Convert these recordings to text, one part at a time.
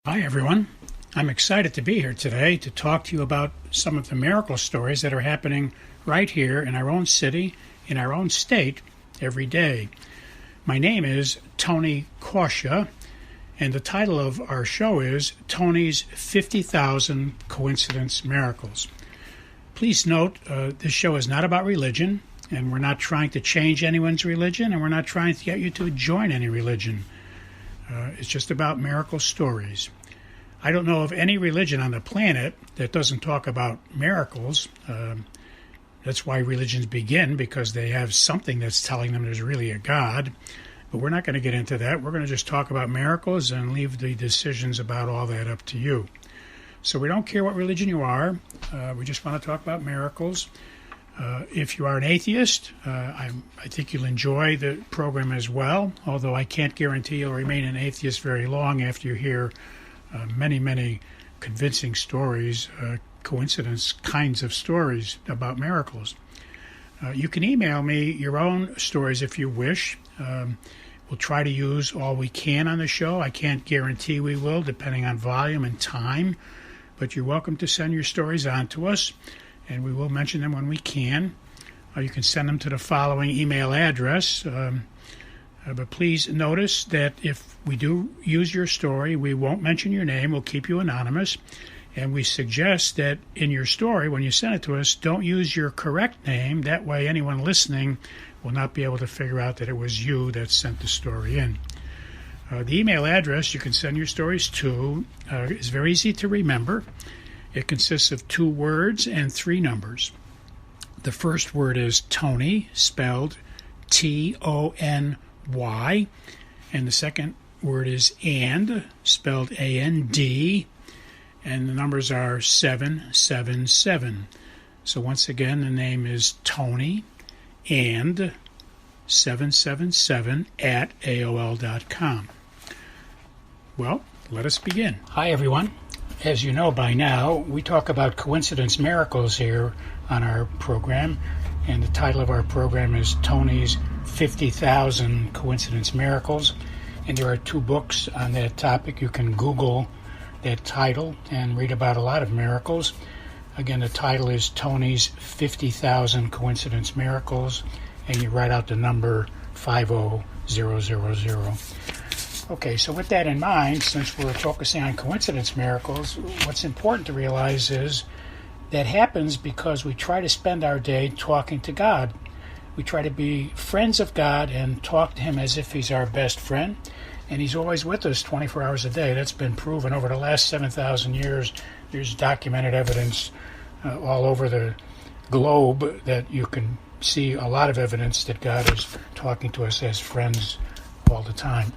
Hi, everyone. I'm excited to be here today to talk to you about some of the miracle stories that are happening right here in our own city, in our own state, every day. My name is Tony Kausha, and the title of our show is Tony's 50,000 Coincidence Miracles. Please note, this show is not about religion, and we're not trying to change anyone's religion, and we're not trying to get you to join any religion. It's just about miracle stories. I don't know of any religion on the planet that doesn't talk about miracles. That's why religions begin, because they have something that's telling them there's really a God. But we're not going to get into that. We're going to just talk about miracles and leave the decisions about all that up to you. So we don't care what religion you are. We just want to talk about miracles. If you are an atheist, I think you'll enjoy the program as well, although I can't guarantee you'll remain an atheist very long after you hear many convincing stories, coincidence kinds of stories about miracles. You can email me your own stories if you wish. We'll try to use all we can on the show. I can't guarantee we will, depending on volume and time, but you're welcome to send your stories on to us, and we will mention them when we can. You can send them to the following email address. But please notice that if we do use your story, we won't mention your name. We'll keep you anonymous. And we suggest that in your story, when you send it to us, don't use your correct name. That way anyone listening will not be able to figure out that it was you that sent the story in. The email address you can send your stories to is very easy to remember. It consists of 2 words and 3 numbers. The first word is Tony, spelled Tony, and the second word is and, spelled A-N-D, and the numbers are 777. So once again, the name is Tony and 777 at AOL.com. Well, let us begin. Hi, everyone. As you know by now, we talk about coincidence miracles here on our program, and the title of our program is Tony's 50,000 Coincidence Miracles, and there are 2 books on that topic. You can Google that title and read about a lot of miracles. Again, the title is Tony's 50,000 Coincidence Miracles, and you write out the number 50000. Okay, so with that in mind, since we're focusing on coincidence miracles, what's important to realize is that happens because we try to spend our day talking to God. We try to be friends of God and talk to Him as if He's our best friend, and He's always with us 24 hours a day. That's been proven over the last 7,000 years. There's documented evidence all over the globe that you can see a lot of evidence that God is talking to us as friends all the time.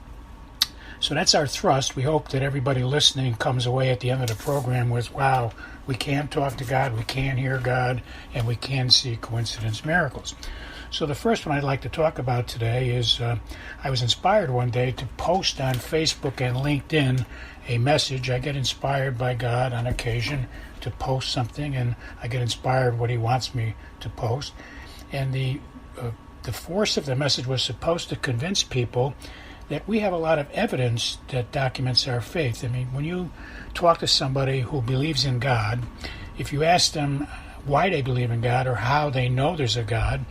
So that's our thrust. We hope that everybody listening comes away at the end of the program with, wow, we can talk to God, we can hear God, and we can see coincidence miracles. So the first one I'd like to talk about today is I was inspired one day to post on Facebook and LinkedIn a message. I get inspired by God on occasion to post something, and I get inspired what He wants me to post. And the force of the message was supposed to convince people that we have a lot of evidence that documents our faith. I mean, when you talk to somebody who believes in God, if you ask them why they believe in God or how they know there's a God,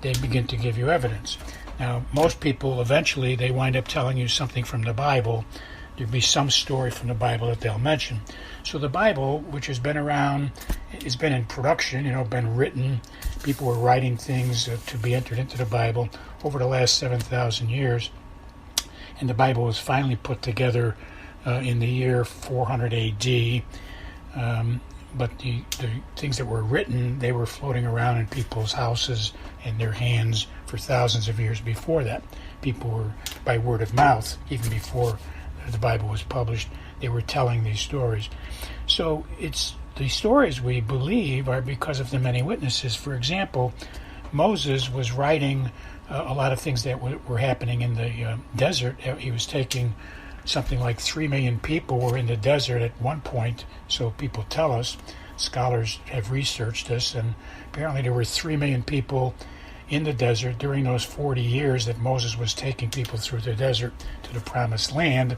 they begin to give you evidence. Now, most people, eventually, they wind up telling you something from the Bible. There'd be some story from the Bible that they'll mention. So the Bible, which has been around, has been in production, been written. People were writing things to be entered into the Bible over the last 7,000 years. And the Bible was finally put together in the year 400 A.D., but the things that were written, they were floating around in people's houses and their hands for thousands of years before that. People were, by word of mouth, even before the Bible was published, they were telling these stories. So the stories we believe are because of the many witnesses. For example, Moses was writing a lot of things that were happening in the desert. He was taking something like 3 million people were in the desert at one point, so people tell us. Scholars have researched this, and apparently there were 3 million people in the desert during those 40 years that Moses was taking people through the desert to the promised land.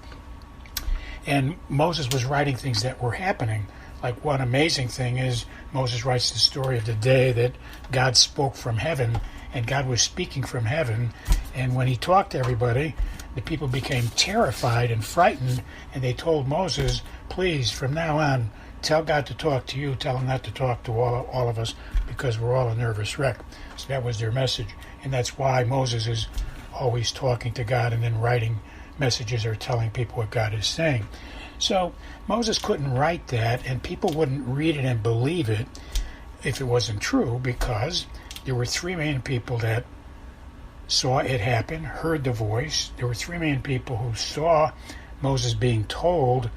And Moses was writing things that were happening. Like, one amazing thing is Moses writes the story of the day that God spoke from heaven, and God was speaking from heaven. And when he talked to everybody, the people became terrified and frightened, and they told Moses, please, from now on, tell God to talk to you, tell him not to talk to all of us, because we're all a nervous wreck. So that was their message. And that's why Moses is always talking to God and then writing messages or telling people what God is saying. So Moses couldn't write that, and people wouldn't read it and believe it if it wasn't true, because there were 3 million people that saw it happen, heard the voice. There were 3 million people who saw Moses being told,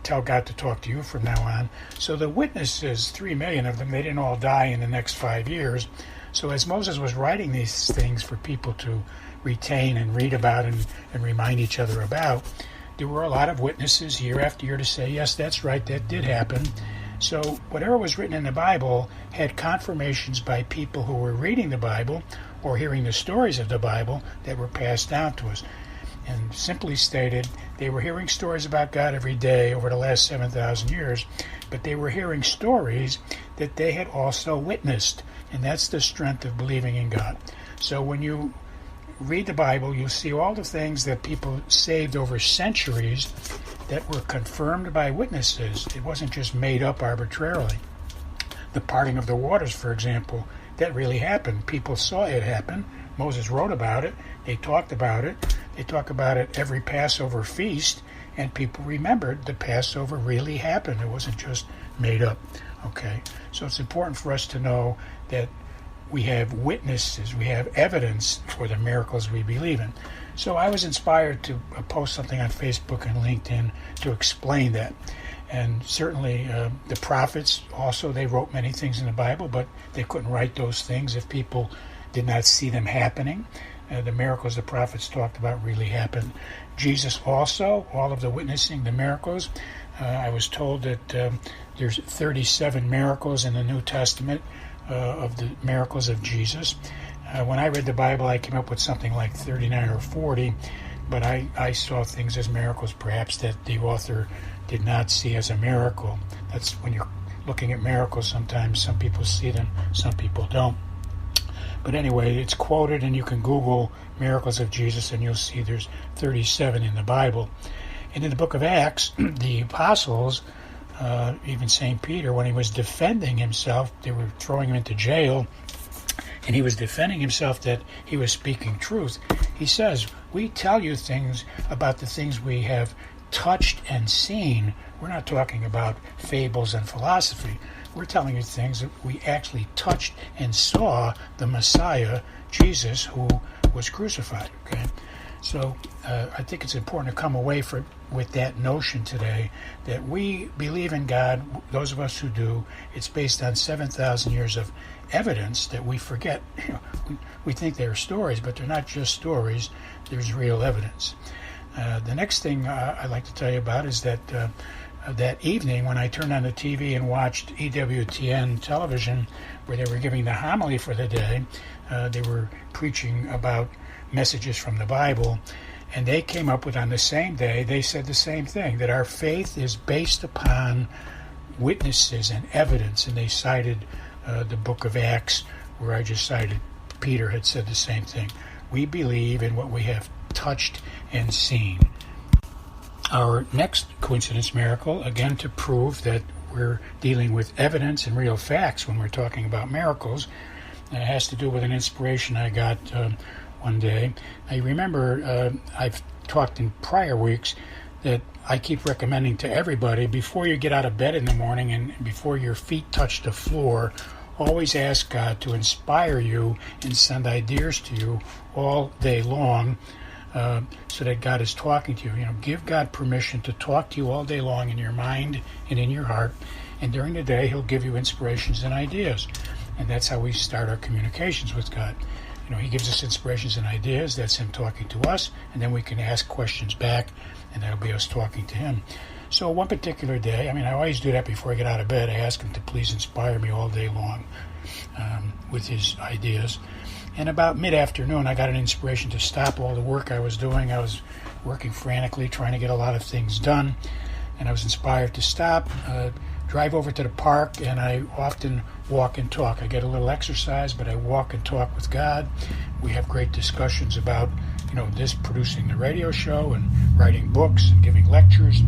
tell God to talk to you from now on. So the witnesses, 3 million of them, they didn't all die in the next 5 years. So as Moses was writing these things for people to retain and read about and remind each other about, there were a lot of witnesses year after year to say, yes, that's right, that did happen. So whatever was written in the Bible had confirmations by people who were reading the Bible or hearing the stories of the Bible that were passed down to us. And simply stated, they were hearing stories about God every day over the last 7,000 years, but they were hearing stories that they had also witnessed. And that's the strength of believing in God. So when you read the Bible, you'll see all the things that people saved over centuries that were confirmed by witnesses. It wasn't just made up arbitrarily. The parting of the waters, for example, that really happened. People saw it happen. Moses wrote about it. They talked about it. They talk about it every Passover feast, and people remembered the Passover really happened. It wasn't just made up. Okay, so it's important for us to know that we have witnesses, we have evidence for the miracles we believe in. So I was inspired to post something on Facebook and LinkedIn to explain that. And certainly the prophets also, they wrote many things in the Bible, but they couldn't write those things if people did not see them happening. The miracles the prophets talked about really happened. Jesus also, all of the witnessing, the miracles. I was told that there's 37 miracles in the New Testament of the miracles of Jesus. When I read the Bible, I came up with something like 39 or 40, but I saw things as miracles perhaps that the author did not see as a miracle. That's when you're looking at miracles, sometimes some people see them, some people don't. But anyway, it's quoted, and you can Google miracles of Jesus, and you'll see there's 37 in the Bible. And in the book of Acts, the apostles, even St. Peter, when he was defending himself, they were throwing him into jail, and he was defending himself that he was speaking truth. He says, we tell you things about the things we have touched and seen. We're not talking about fables and philosophy. We're telling you things that we actually touched and saw the Messiah, Jesus, who was crucified. Okay, so I think it's important to come away with that notion today that we believe in God. Those of us who do, it's based on 7,000 years of evidence that we forget. We think they're stories, but they're not just stories. There's real evidence. The next thing I'd like to tell you about is that that evening when I turned on the TV and watched EWTN television, where they were giving the homily for the day, they were preaching about messages from the Bible, and they came up with, on the same day, they said the same thing, that our faith is based upon witnesses and evidence, and they cited the book of Acts, where I just cited Peter had said the same thing. We believe in what we have touched and seen. Our next coincidence miracle, again to prove that we're dealing with evidence and real facts when we're talking about miracles, and it has to do with an inspiration I got one day. I remember I've talked in prior weeks that I keep recommending to everybody, before you get out of bed in the morning and before your feet touch the floor, always ask God to inspire you and send ideas to you all day long, so that God is talking to you. Give God permission to talk to you all day long in your mind and in your heart, and during the day He'll give you inspirations and ideas. And that's how we start our communications with God. He gives us inspirations and ideas. That's Him talking to us, and then we can ask questions back, and that'll be us talking to Him. So one particular day, I always do that before I get out of bed. I ask Him to please inspire me all day long with His ideas. And about mid-afternoon, I got an inspiration to stop all the work I was doing. I was working frantically, trying to get a lot of things done. And I was inspired to stop, drive over to the park, and I often walk and talk. I get a little exercise, but I walk and talk with God. We have great discussions about, this producing the radio show and writing books and giving lectures.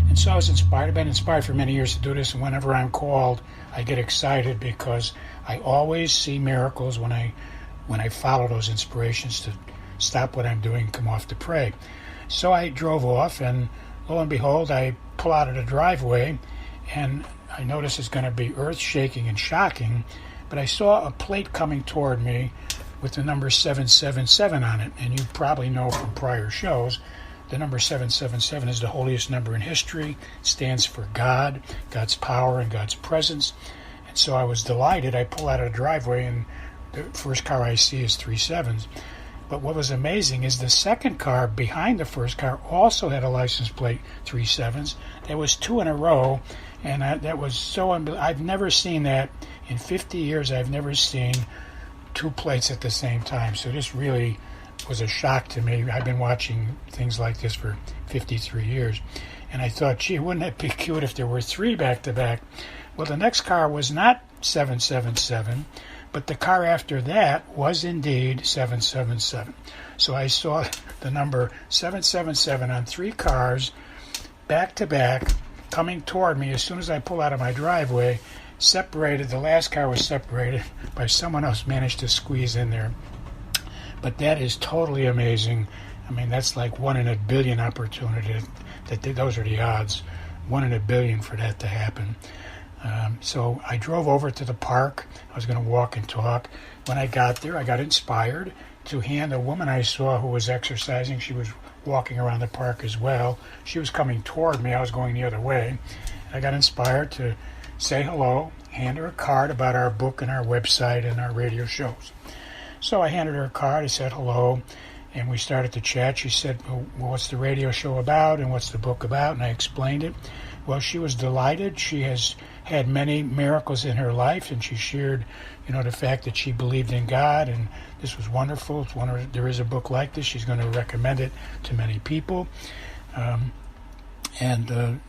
And so I was inspired. I've been inspired for many years to do this, and whenever I'm called, I get excited because I always see miracles when I follow those inspirations to stop what I'm doing and come off to pray. So I drove off, and lo and behold, I pull out of the driveway, and I notice it's going to be earth-shaking and shocking, but I saw a plate coming toward me with the number 777 on it, and you probably know from prior shows, the number 777 is the holiest number in history. It stands for God, God's power, and God's presence. And so I was delighted. I pull out of the driveway, and the first car I see is 3 sevens. But what was amazing is the second car behind the first car also had a license plate 3 sevens. There was 2 in a row, and that was so unbelievable. I've never seen that in 50 years. I've never seen 2 plates at the same time. So this really was a shock to me. I've been watching things like this for 53 years. And I thought, gee, wouldn't it be cute if there were 3 back-to-back? Well, the next car was not 777, but the car after that was indeed 777. So I saw the number 777 on 3 cars, back-to-back, coming toward me as soon as I pull out of my driveway, separated. The last car was separated by someone else managed to squeeze in there. But that is totally amazing. I mean, that's like 1 in a billion opportunity. Those are the odds. 1 in a billion for that to happen. So I drove over to the park. I was going to walk and talk. When I got there, I got inspired to hand a woman I saw who was exercising. She was walking around the park as well. She was coming toward me. I was going the other way. I got inspired to say hello, hand her a card about our book and our website and our radio shows. So I handed her a card. I said hello, and we started to chat. She said, well, what's the radio show about and what's the book about? And I explained it. Well, she was delighted. She has had many miracles in her life, and she shared, the fact that she believed in God, and this was wonderful. There is a book like this. She's going to recommend it to many people.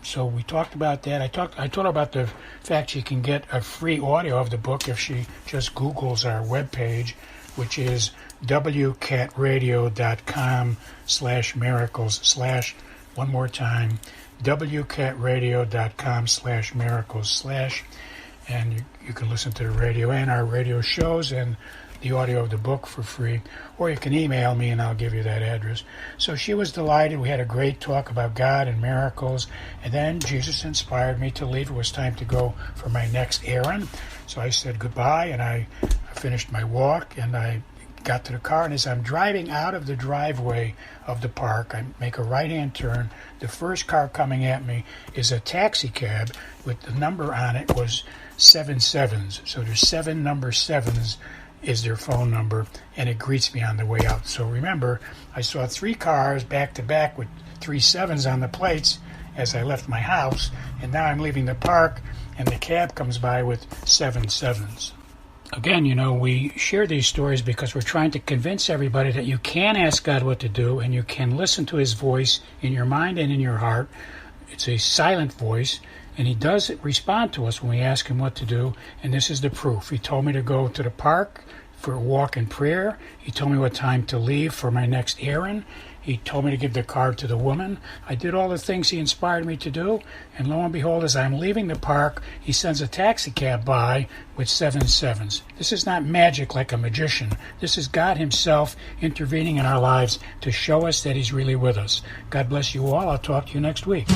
So we talked about that. I told her about the fact she can get a free audio of the book if she just Googles our webpage, which is wcatradio.com/miracles/ one more time, wcatradio.com/miracles/ and you can listen to the radio and our radio shows and the audio of the book for free, or you can email me and I'll give you that address. So she was delighted. We had a great talk about God and miracles, and then Jesus inspired me to leave. It was time to go for my next errand. So I said goodbye, and I finished my walk, and I got to the car, and as I'm driving out of the driveway of the park, I make a right-hand turn. The first car coming at me is a taxi cab with the number on it was 7 sevens. So there's 7 number 7s is their phone number, and it greets me on the way out. So remember, I saw 3 cars back-to-back with 3 sevens on the plates as I left my house, and now I'm leaving the park, and the cab comes by with 7 sevens. Again, we share these stories because we're trying to convince everybody that you can ask God what to do, and you can listen to His voice in your mind and in your heart. It's a silent voice, and He does respond to us when we ask Him what to do, and this is the proof. He told me to go to the park for a walk in prayer. He told me what time to leave for my next errand. He told me to give the card to the woman. I did all the things He inspired me to do, and lo and behold, as I'm leaving the park, He sends a taxi cab by with 7 sevens. This is not magic like a magician. This is God Himself intervening in our lives to show us that He's really with us. God bless you all. I'll talk to you next week.